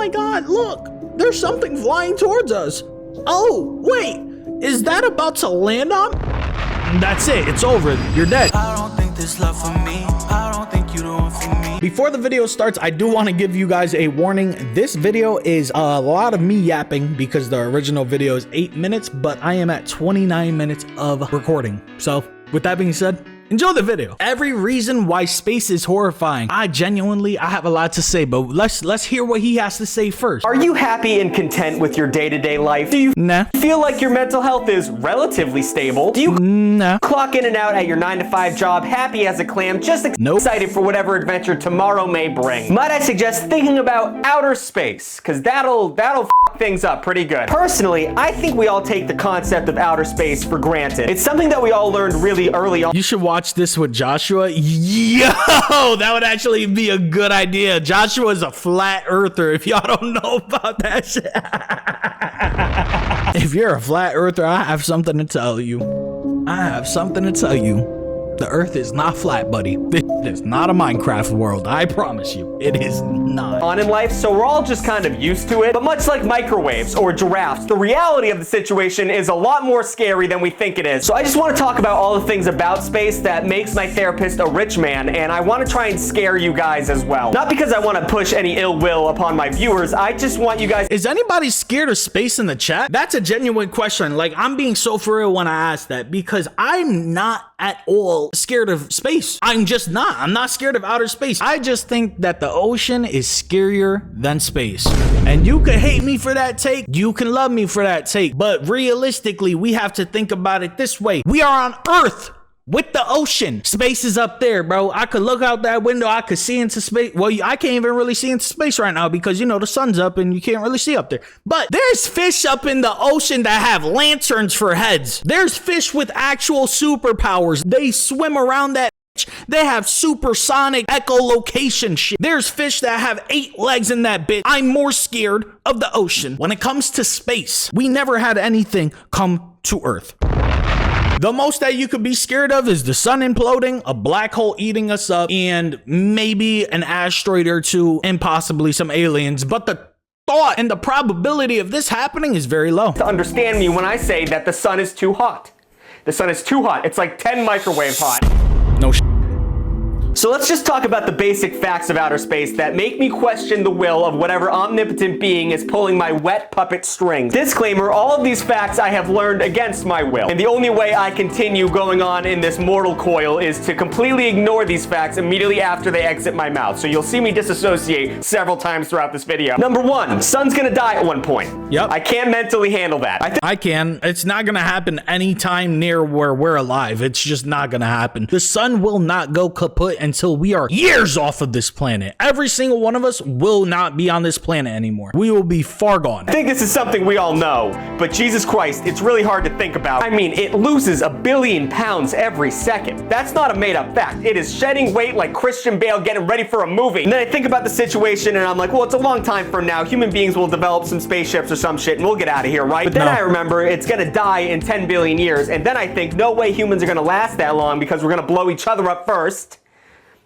my God, look, there's something flying towards us. Oh, wait, is that about to land on? That's it, it's over, you're dead. I don't think this love for me. I don't think you the one for me. Before the video starts, I do want to give you guys a warning. This video is a lot of me yapping because the original video is 8 minutes, but I am at 29 minutes of recording. So with that being said, enjoy the video. Every reason why space is horrifying. I have a lot to say, but let's hear what he has to say first. Are you happy and content with your day-to-day life? Do you Nah. feel like your mental health is relatively stable? Do you Nah. clock in and out at your 9-to-5 job happy as a clam, just Nope. excited for whatever adventure tomorrow may bring? Might I suggest thinking about outer space, because that'll f things up pretty good. Personally, I think we all take the concept of outer space for granted. It's something that we all learned really early on. You should watch this with Joshua. Yo, that would actually be a good idea. Joshua is a flat earther, if y'all don't know about that shit. If you're a flat earther, I have something to tell you. The earth is not flat, buddy. This is not a Minecraft world. I promise you, it is not. On in life, so we're all just kind of used to it. But much like microwaves or giraffes, the reality of the situation is a lot more scary than we think it is. So I just want to talk about all the things about space that makes my therapist a rich man, and I want to try and scare you guys as well. Not because I want to push any ill will upon my viewers, I just want you guys— Is anybody scared of space in the chat? That's a genuine question. Like, I'm being so for real when I ask that, because I'm not at all scared of space. I'm just not. I'm not scared of outer space. I just think that the ocean is scarier than space. And you can hate me for that take. You can love me for that take. But realistically, we have to think about it this way. We are on Earth with the ocean. Space is up there, bro. I could look out that window. I could see into space. Well, I can't even really see into space right now because, you know, the sun's up and you can't really see up there. But there's fish up in the ocean that have lanterns for heads. There's fish with actual superpowers. They swim around that. They have supersonic echolocation shit. There's fish that have 8 legs in that bit. I'm more scared of the ocean. When it comes to space, we never had anything come to Earth. The most that you could be scared of is the sun imploding, a black hole eating us up, and maybe an asteroid or two, and possibly some aliens. But the thought and the probability of this happening is very low. to understand me when I say that the sun is too hot. The sun is too hot. It's like 10 microwave hot. No shit. So let's just talk about the basic facts of outer space that make me question the will of whatever omnipotent being is pulling my wet puppet strings. Disclaimer, all of these facts I have learned against my will. And the only way I continue going on in this mortal coil is to completely ignore these facts immediately after they exit my mouth. So you'll see me disassociate several times throughout this video. Number 1, sun's gonna die at one point. Yep. I can't mentally handle that. I can. It's not gonna happen anytime near where we're alive. It's just not gonna happen. The sun will not go kaput until we are years off of this planet. Every single one of us will not be on this planet anymore. We will be far gone. I think this is something we all know, but Jesus Christ, it's really hard to think about. I mean, it loses 1 billion pounds every second. That's not a made-up fact. It is shedding weight like Christian Bale getting ready for a movie. And then I think about the situation and I'm like, well, it's a long time from now. Human beings will develop some spaceships or some shit and we'll get out of here, right? But then I remember it's gonna die in 10 billion years. And then I think, no way humans are gonna last that long because we're gonna blow each other up first.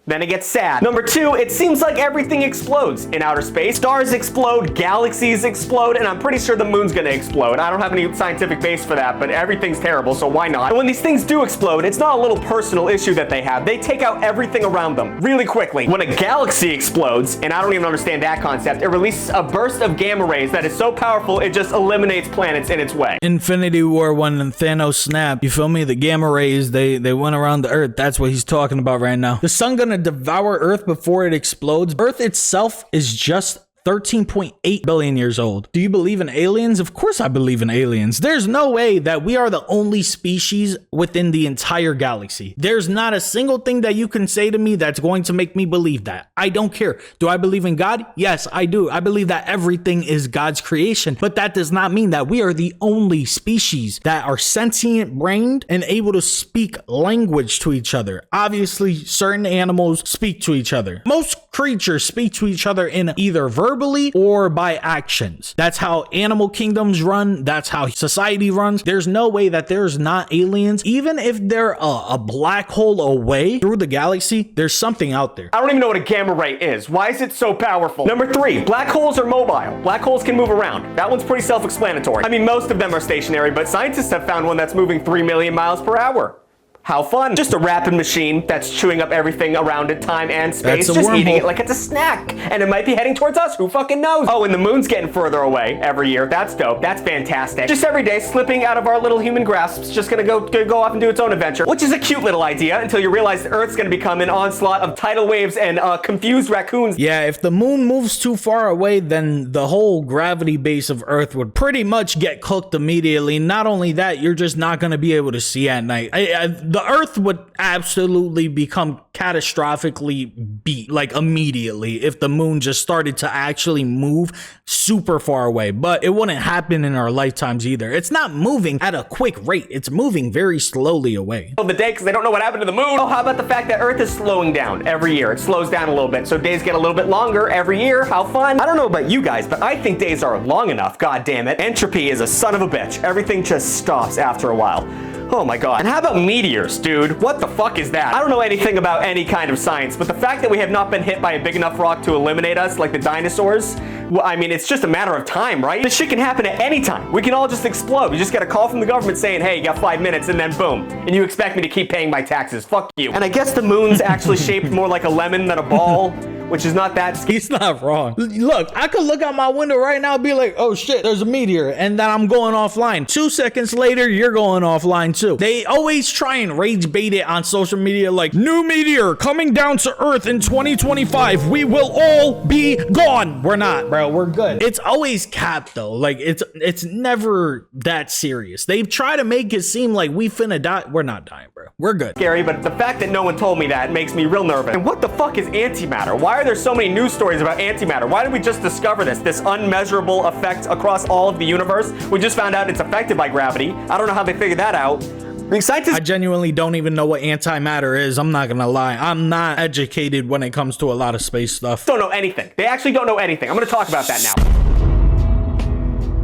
Then it gets sad. Number 2, it seems like everything explodes in outer space. Stars explode, galaxies explode, and I'm pretty sure the moon's gonna explode. I don't have any scientific base for that, but everything's terrible, so why not? And when these things do explode, it's not a little personal issue that they have. They take out everything around them really quickly. When a galaxy explodes, and I don't even understand that concept, it releases a burst of gamma rays that is so powerful it just eliminates planets in its way. Infinity War, when Thanos snapped, you feel me? The gamma rays, they went around the Earth. That's what he's talking about right now. The sun gonna devour Earth before it explodes. Earth itself is just 13.8 billion years old. Do you believe in aliens? Of course I believe in aliens. There's no way that we are the only species within the entire galaxy. There's not a single thing that you can say to me that's going to make me believe that. I don't care. Do I believe in God? Yes, I do. I believe that everything is God's creation, but that does not mean that we are the only species that are sentient brained and able to speak language to each other. Obviously, certain animals speak to each other. Most creatures speak to each other in either verbal verbally or by actions. That's how animal kingdoms run. That's how society runs. There's no way that there's not aliens. Even if they're a black hole away through the galaxy, there's something out there. I don't even know what a gamma ray is. Why is it so powerful? Number 3, black holes are mobile. Black holes can move around. That one's pretty self-explanatory. I mean, most of them are stationary, but scientists have found one that's moving 3 million miles per hour. How fun. Just a rapid machine that's chewing up everything around it, time and space, That's a just eating wormhole. it like it's a snack. And it might be heading towards us, who fucking knows? Oh, and the moon's getting further away every year. That's dope, that's fantastic. Just every day, slipping out of our little human grasps, just gonna go off and do its own adventure, which is a cute little idea until you realize the Earth's gonna become an onslaught of tidal waves and confused raccoons. Yeah, if the moon moves too far away, then the whole gravity base of Earth would pretty much get cooked immediately. Not only that, you're just not going to be able to see at night. The Earth would absolutely become catastrophically beat, like immediately, if the moon just started to actually move super far away. But it wouldn't happen in our lifetimes either. It's not moving at a quick rate. It's moving very slowly away. The day because they don't know what happened to the moon. Oh, how about the fact that Earth is slowing down every year? It slows down a little bit, so days get a little bit longer every year. How fun. I don't know about you guys, but I think days are long enough. God damn it. Entropy is a son of a bitch. Everything just stops after a while. Oh my god. And how about meteors, dude? What the fuck is that? I don't know anything about any kind of science, but the fact that we have not been hit by a big enough rock to eliminate us, like the dinosaurs, well, I mean, it's just a matter of time, right? This shit can happen at any time. We can all just explode. We just get a call from the government saying, hey, you got 5 minutes, and then boom. And you expect me to keep paying my taxes. Fuck you. And I guess the moon's actually shaped more like a lemon than a ball, which is not that scary. He's not wrong. Look, I could look out my window right now and be like, oh shit, there's a meteor, and then I'm going offline. 2 seconds later, you're going offline too. They always try and rage bait it on social media like, new meteor coming down to Earth in 2025. We will all be gone. We're not, bro. We're good. It's always capped though. Like it's never that serious. They try to make it seem like we finna die. We're not dying, bro. We're good. Scary, but the fact that no one told me that makes me real nervous. And what the fuck is antimatter? Why are there so many news stories about antimatter? Why did we just discover this unmeasurable effect across all of the universe? We just found out it's affected by gravity. I don't know how they figured that out. I mean, scientists— I genuinely don't even know what antimatter is. I'm not gonna lie. I'm not educated when it comes to a lot of space stuff. don't know anything. They actually don't know anything. I'm gonna talk about that now.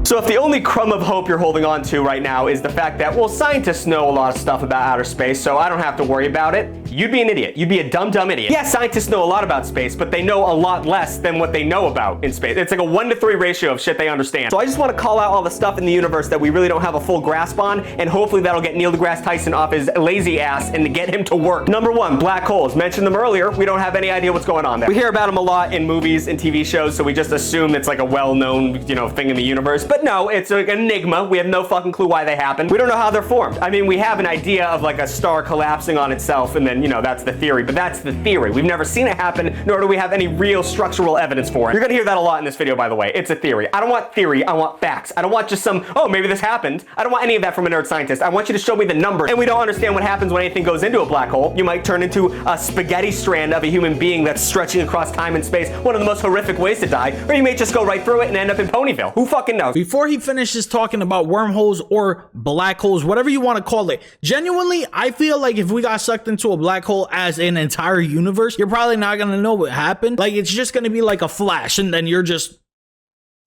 So if the only crumb of hope you're holding on to right now is the fact that, well, scientists know a lot of stuff about outer space, so I don't have to worry about it, you'd be an idiot. You'd be a dumb idiot. Yeah, scientists know a lot about space, but they know a lot less than what they know about in space. It's like a 1-to-3 ratio of shit they understand. So I just want to call out all the stuff in the universe that we really don't have a full grasp on, and hopefully that'll get Neil deGrasse Tyson off his lazy ass and to get him to work. Number 1, black holes. Mentioned them earlier. We don't have any idea what's going on there. We hear about them a lot in movies and TV shows, so we just assume it's like a well-known, thing in the universe. But no, it's an enigma. We have no fucking clue why they happen. We don't know how they're formed. I mean, we have an idea of like a star collapsing on itself, and then, that's the theory, but that's the theory. We've never seen it happen, nor do we have any real structural evidence for it. You're gonna hear that a lot in this video, by the way. It's a theory. I don't want theory, I want facts. I don't want just some, oh, maybe this happened. I don't want any of that from a nerd scientist. I want you to show me the numbers. And we don't understand what happens when anything goes into a black hole. You might turn into a spaghetti strand of a human being that's stretching across time and space, one of the most horrific ways to die, or you may just go right through it and end up in Ponyville. Who fucking knows? Before he finishes talking about wormholes or black holes, whatever you want to call it, genuinely, I feel like if we got sucked into a black hole as an entire universe, you're probably not going to know what happened. Like, it's just going to be like a flash, and then you're just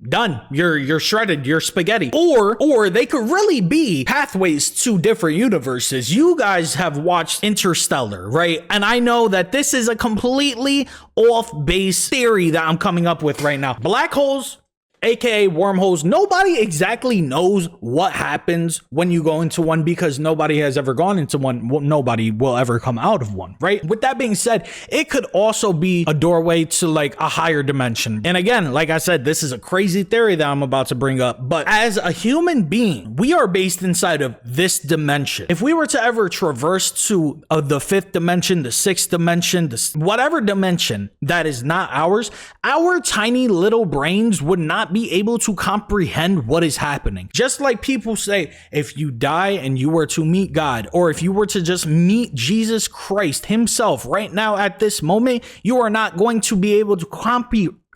done. You're shredded. You're spaghetti. Or they could really be pathways to different universes. You guys have watched Interstellar, right? And I know that this is a completely off-base theory that I'm coming up with right now. Black holes, aka wormholes, nobody exactly knows what happens when you go into one because nobody has ever gone into one. Well, nobody will ever come out of one, right? With that being said, it could also be a doorway to like a higher dimension. And again, like I said, this is a crazy theory that I'm about to bring up, but as a human being, we are based inside of this dimension. If we were to ever traverse to the 5th dimension, the 6th dimension, whatever dimension that is not ours, our tiny little brains would not be able to comprehend what is happening. Just like people say, if you die and you were to meet God, or if you were to just meet Jesus Christ himself right now at this moment, you are not going to be able to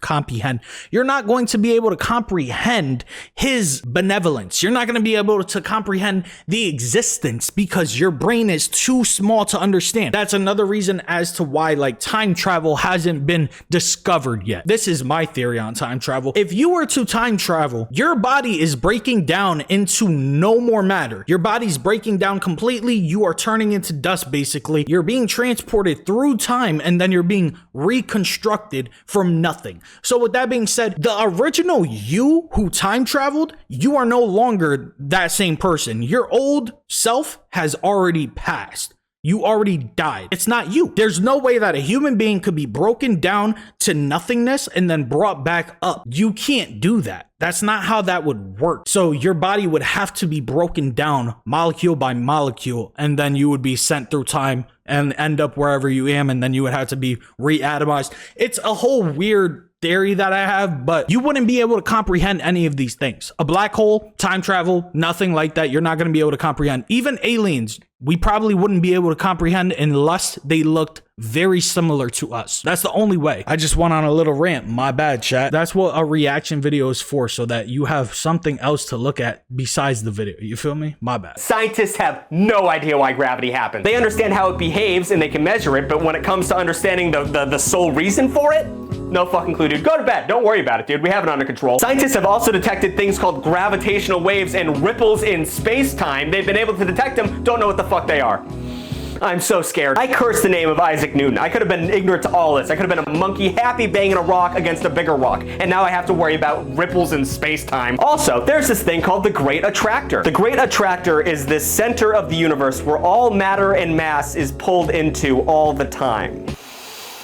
comprehend. You're not going to be able to comprehend his benevolence. You're not going to be able to comprehend the existence because your brain is too small to understand. That's another reason as to why like time travel hasn't been discovered yet. This is my theory on time travel. If you were to time travel, your body is breaking down into no more matter. Your body's breaking down completely. You are turning into dust basically. You're being transported through time and then you're being reconstructed from nothing. So with that being said, the original you who time traveled, you are no longer that same person. Your old self has already passed. You already died. It's not you. There's no way that a human being could be broken down to nothingness and then brought back up. You can't do that. That's not how that would work. So your body would have to be broken down molecule by molecule, and then you would be sent through time and end up wherever you am, and then you would have to be reatomized. It's a whole weird theory that I have, but you wouldn't be able to comprehend any of these things. A black hole, time travel, nothing like that. You're not going to be able to comprehend. Even aliens, we probably wouldn't be able to comprehend unless they looked very similar to us. That's the only way. I just went on a little rant. My bad, chat. That's what a reaction video is for, so that you have something else to look at besides the video. You feel me? My bad. Scientists have no idea why gravity happens. They understand how it behaves and they can measure it, but when it comes to understanding the sole reason for it, no fucking clue, dude. Go to bed. Don't worry about it, dude. We have it under control. Scientists have also detected things called gravitational waves and ripples in space-time. They've been able to detect them, don't know what the fuck they are. I'm so scared. I cursed the name of Isaac Newton. I could have been ignorant to all this. I could have been a monkey happy banging a rock against a bigger rock. And now I have to worry about ripples in space-time. Also, there's this thing called the Great Attractor. The Great Attractor is this center of the universe where all matter and mass is pulled into all the time.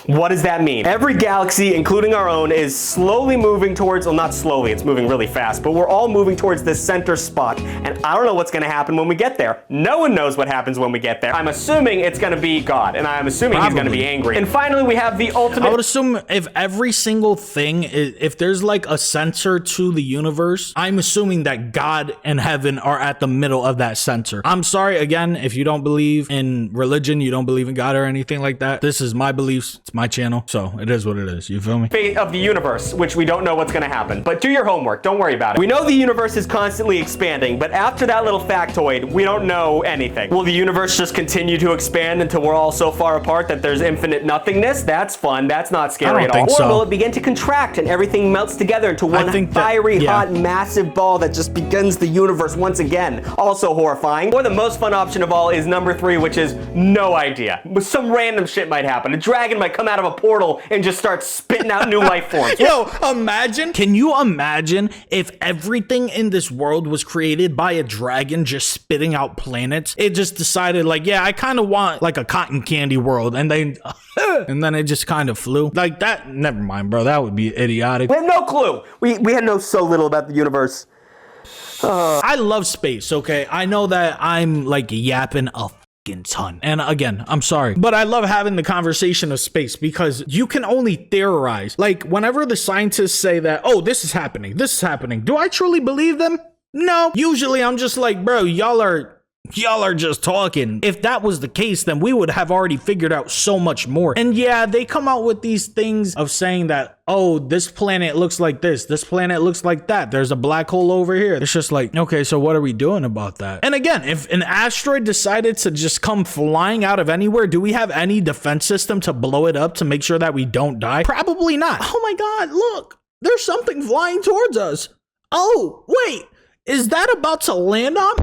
What does that mean? Every galaxy, including our own, is slowly moving towards, well, not slowly, it's moving really fast, but we're all moving towards this center spot. And I don't know what's gonna happen when we get there. No one knows what happens when we get there. I'm assuming it's gonna be God, and I'm assuming he's gonna be angry. And finally, we have the ultimate... I would assume if every single thing, if there's like a center to the universe, I'm assuming that God and heaven are at the middle of that center. I'm sorry, again, if you don't believe in religion, you don't believe in God or anything like that. This is my beliefs. It's my channel, so it is what it is. You feel me? Fate of the universe, which we don't know what's gonna happen. But do your homework. Don't worry about it. We know the universe is constantly expanding, but after that little factoid, we don't know anything. Will the universe just continue to expand until we're all so far apart that there's infinite nothingness? That's fun. That's not scary at all. Or will it begin to contract and everything melts together into one fiery, hot, massive ball that just begins the universe once again? Also horrifying. Or the most fun option of all is number 3, which is no idea. Some random shit might happen. A dragon might come out of a portal and just start spitting out new life forms. Yo, imagine. Can you imagine if everything in this world was created by a dragon just spitting out planets? It just decided like, yeah, I kind of want like a cotton candy world, and then and then it just kind of flew like that. Never mind, bro. That would be idiotic. We have no clue. We had know so little about the universe. I love space. Okay, I know that I'm like yapping a ton, and again, I'm sorry, but I love having the conversation of space because you can only theorize. Like whenever the scientists say that, oh, this is happening, do I truly believe them? No. Usually I'm just like, bro, y'all are just talking. If that was the case, then we would have already figured out so much more. And yeah, they come out with these things of saying that, oh, this planet looks like this planet looks like that, there's a black hole over here. It's just like, okay, so what are we doing about that? And again, if an asteroid decided to just come flying out of anywhere, do we have any defense system to blow it up to make sure that we don't die? Probably not. Oh my God, look, there's something flying towards us. Oh, wait, is that about to land on?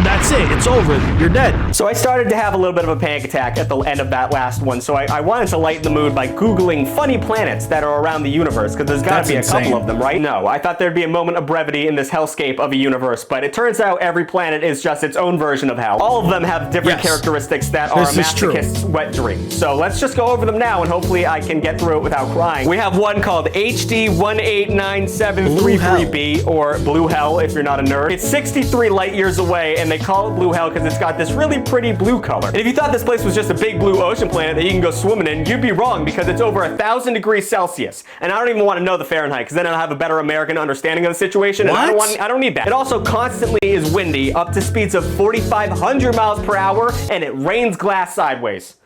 That's it. It's over. You're dead. So I started to have a little bit of a panic attack at the end of that last one. So I wanted to lighten the mood by Googling funny planets that are around the universe, because there's got to be a couple of them, right? No, I thought there'd be a moment of brevity in this hellscape of a universe, but it turns out every planet is just its own version of hell. All of them have different characteristics that are a masochist's wet dream. So let's just go over them now, and hopefully I can get through it without crying. We have one called HD 189733b, or Blue Hell if you're not a nerd. It's 63 light years away, and they call it Blue Hell because it's got this really pretty blue color. And if you thought this place was just a big blue ocean planet that you can go swimming in, you'd be wrong, because it's over 1,000 degrees Celsius. And I don't even want to know the Fahrenheit, because then I'll have a better American understanding of the situation. And I don't need that. It also constantly is windy, up to speeds of 4,500 miles per hour, and it rains glass sideways.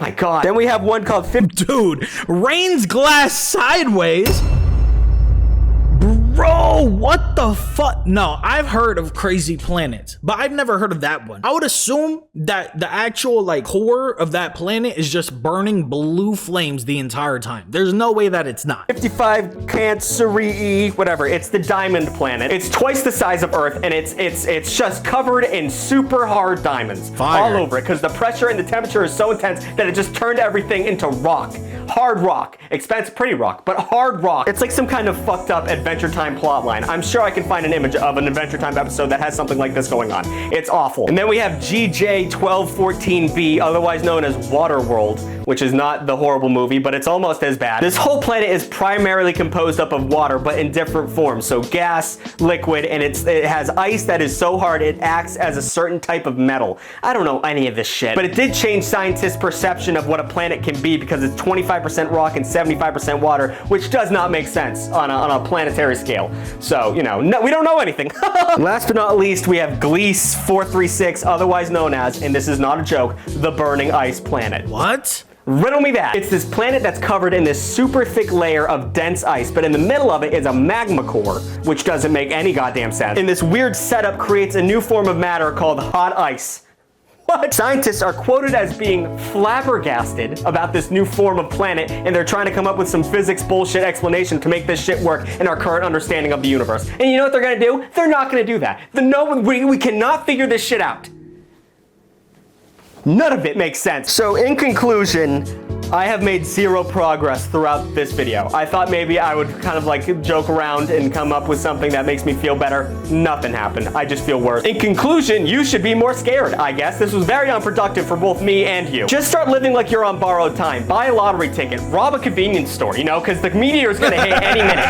My God. Then we have one called Dude, rains glass sideways? Bro, what the fuck? No, I've heard of crazy planets, but I've never heard of that one. I would assume that the actual like core of that planet is just burning blue flames the entire time. There's no way that it's not. 55 Canceri, whatever. It's the diamond planet. It's twice the size of Earth, and it's just covered in super hard diamonds all over it because the pressure and the temperature is so intense that it just turned everything into rock. Hard rock. Expensive, pretty rock, but hard rock. It's like some kind of fucked up Adventure Time plot line. I'm sure I can find an image of an Adventure Time episode that has something like this going on. It's awful. And then we have GJ1214b, otherwise known as Waterworld, which is not the horrible movie, but it's almost as bad. This whole planet is primarily composed up of water, but in different forms. So gas, liquid, and it has ice that is so hard it acts as a certain type of metal. I don't know any of this shit, but it did change scientists' perception of what a planet can be because it's 25% rock and 75% water, which does not make sense on a planetary scale. So, you know, no, we don't know anything. Last but not least, we have Gliese 436, otherwise known as, and this is not a joke, the burning ice planet. What? Riddle me that. It's this planet that's covered in this super thick layer of dense ice, but in the middle of it is a magma core, which doesn't make any goddamn sense. And this weird setup creates a new form of matter called hot ice. What? Scientists are quoted as being flabbergasted about this new form of planet, and they're trying to come up with some physics bullshit explanation to make this shit work in our current understanding of the universe. And you know what they're gonna do? They're not gonna do that. We cannot figure this shit out. None of it makes sense. So in conclusion, I have made zero progress throughout this video. I thought maybe I would kind of like joke around and come up with something that makes me feel better. Nothing happened. I just feel worse. In conclusion, you should be more scared, I guess. This was very unproductive for both me and you. Just start living like you're on borrowed time. Buy a lottery ticket. Rob a convenience store, you know, because the meteor is gonna hit any minute.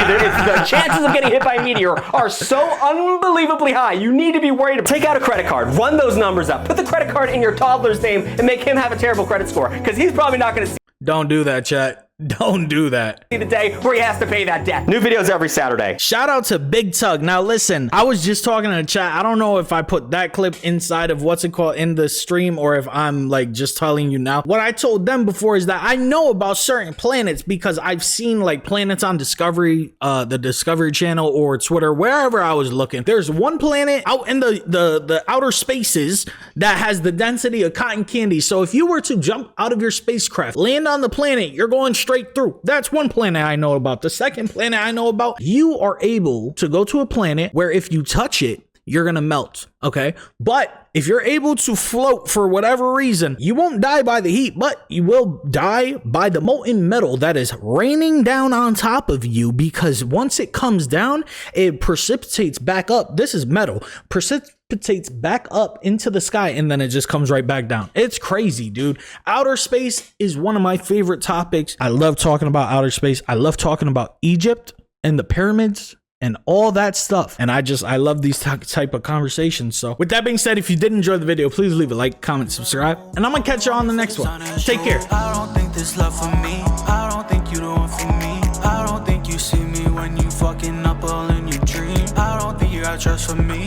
The chances of getting hit by a meteor are so unbelievably high. You need to be worried about it. Take out a credit card. Run those numbers up. Put the credit card in your toddler's name and make him have a terrible credit score, because he's probably not gonna see Don't do that, chat. Don't do that. the day where he has to pay that debt. New videos every Saturday. Shout out to Big Tug. Now listen, I was just talking in the chat. I don't know if I put that clip inside of what's it called in the stream or if I'm like just telling you now. What I told them before is that I know about certain planets because I've seen like planets on Discovery, the Discovery Channel or Twitter, wherever I was looking. There's one planet out in the outer spaces that has the density of cotton candy. So if you were to jump out of your spacecraft, land on the planet, you're going straight through. That's one planet I know about. The second planet I know about, you are able to go to a planet where if you touch it, you're gonna melt, okay? But if you're able to float for whatever reason, you won't die by the heat, but you will die by the molten metal that is raining down on top of you, because once it comes down, it precipitates back up. This is metal. Precipitates back up into the sky, and then it just comes right back down. It's crazy, dude. Outer space is one of my favorite topics. I love talking about outer space. I love talking about Egypt and the pyramids and all that stuff. And I love these type of conversations. So with that being said, if you did enjoy the video, please leave a like, comment, subscribe, and I'm gonna catch you on the next one. Take care. I don't think this love for me. I don't think you the one for me. I don't think you see me when you fucking up all in your dream. I don't think you got trust for me.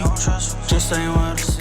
Just ain't what I see.